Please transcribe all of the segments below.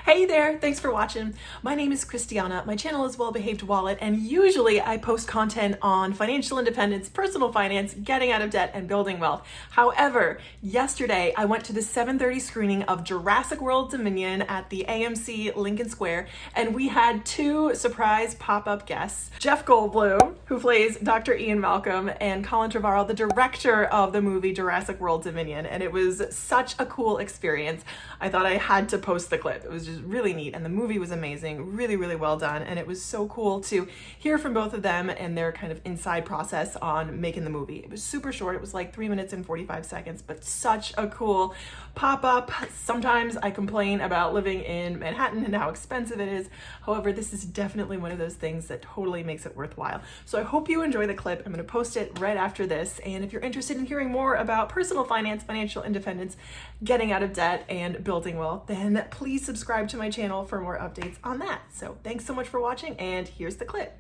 Hey there, thanks for watching. My name is Christianna. My channel is Well Behaved Wallet, and usually I post content on financial independence, personal finance, getting out of debt, and building wealth. However, yesterday I went to the 7:30 screening of Jurassic World Dominion at the AMC Lincoln Square, and we had two surprise pop-up guests. Jeff Goldblum, who plays Dr. Ian Malcolm, and Colin, Trevorrow, the director of the movie Jurassic World Dominion, and it was such a cool experience. I thought I had to post the clip. It was just really neat, and the movie was amazing, really, really well done, and it was so cool to hear from both of them and their kind of inside process on making the movie. It was super short. It was like 3 minutes and 45 seconds, but such a cool pop-up. Sometimes I complain about living in Manhattan and how expensive it is. However, this is definitely one of those things that totally makes it worthwhile. So I hope you enjoy the clip. I'm going to post it right after this, and if you're interested in hearing more about personal finance, financial independence, getting out of debt, and building wealth, then please subscribe to my channel for more updates on that. So thanks so much for watching, and here's the clip.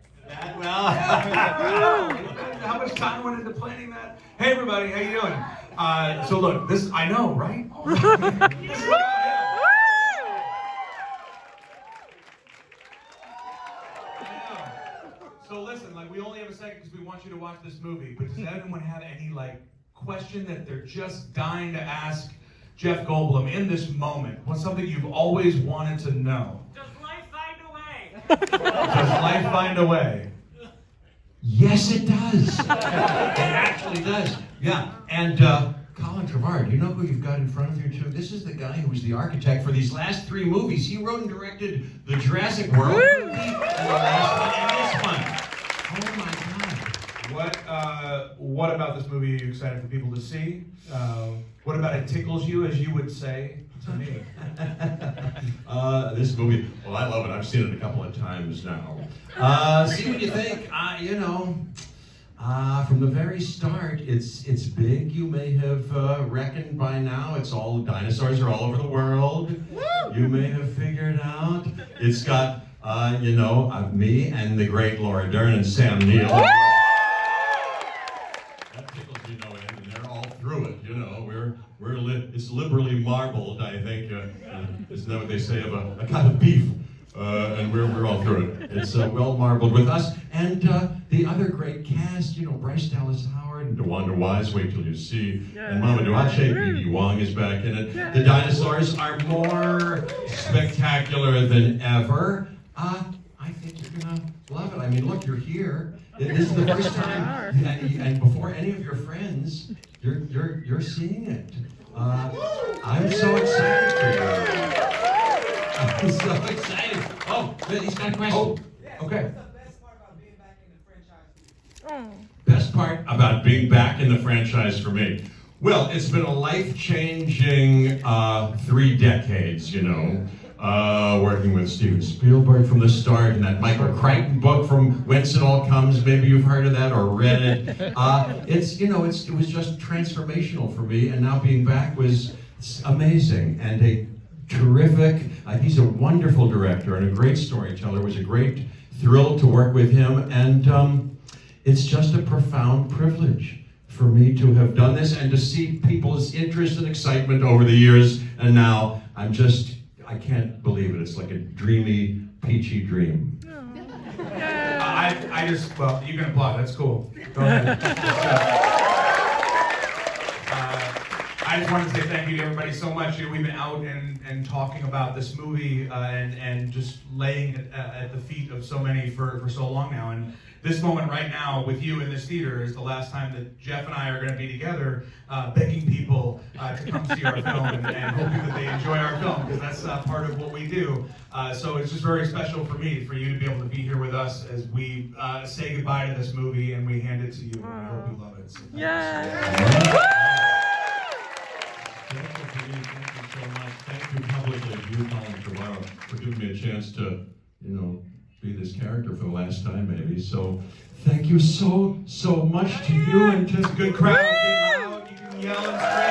Well, how much time went into planning that? Hey everybody, how you doing? So look, this, I know, right? So listen, like we only have a second because we want you to watch this movie, but does anyone have any question that they're just dying to ask Jeff Goldblum in this moment? What's something you've always wanted to know? Does life find a way? Does life find a way? Yes, it does. It actually does. Yeah. And Colin Trevorrow, do you know who you've got in front of you too? This is the guy who was the architect for these last three movies. He wrote and directed the Jurassic World movie and the last one and this one. Oh my God. What about this movie are you excited for people to see? What about it tickles you, as you would say to me? This movie, well, I love it. I've seen it a couple of times now. See what you think. From the very start, it's big. You may have reckoned by now. It's all dinosaurs are all over the world. You may have figured out. It's got me and the great Laura Dern and Sam Neill. That tickles me no end, and they're all through it. It's liberally marbled, I think. Isn't that what they say of a kind of beef? And we're all through it. It's well marbled with us. And the other great cast, Bryce Dallas Howard and DeWanda Wise, wait till you see. And Mama Duache, B.B. Wong is back in it. The dinosaurs are more spectacular than ever. I think you're gonna love it. I mean, look, you're here. This is the first time, and before any of your friends, you're seeing it. I'm so excited for you. I'm so excited. Oh, he's got a question. Oh, okay. Best part about being back in the franchise for me? Well, it's been a life-changing 3 decades, working with Steven Spielberg from the start, and that Michael Crichton book from Whence It All Comes. Maybe you've heard of that or read it. It was just transformational for me, and now being back was amazing and a terrific. He's a wonderful director and a great storyteller. It was a great thrill to work with him, and it's just a profound privilege for me to have done this and to see people's interest and excitement over the years. And now I can't believe it. It's like a dreamy, peachy dream. Well, you can applaud. That's cool. Go ahead. I just wanted to say thank you to everybody so much. We've been out and talking about this movie and just laying it at the feet of so many for so long now. And this moment right now with you in this theater is the last time that Jeff and I are going to be together begging people to come see our film and hoping that they enjoy our film, because that's part of what we do. So it's just very special for me, for you to be able to be here with us as we say goodbye to this movie and we hand it to you. I hope you love it. So Thank you so much. Thank you publicly to you, Colin Trevorrow, for giving me a chance to, be this character for the last time, maybe. So, thank you so much to you, and just good crowd. Get loud. You can yell and scream.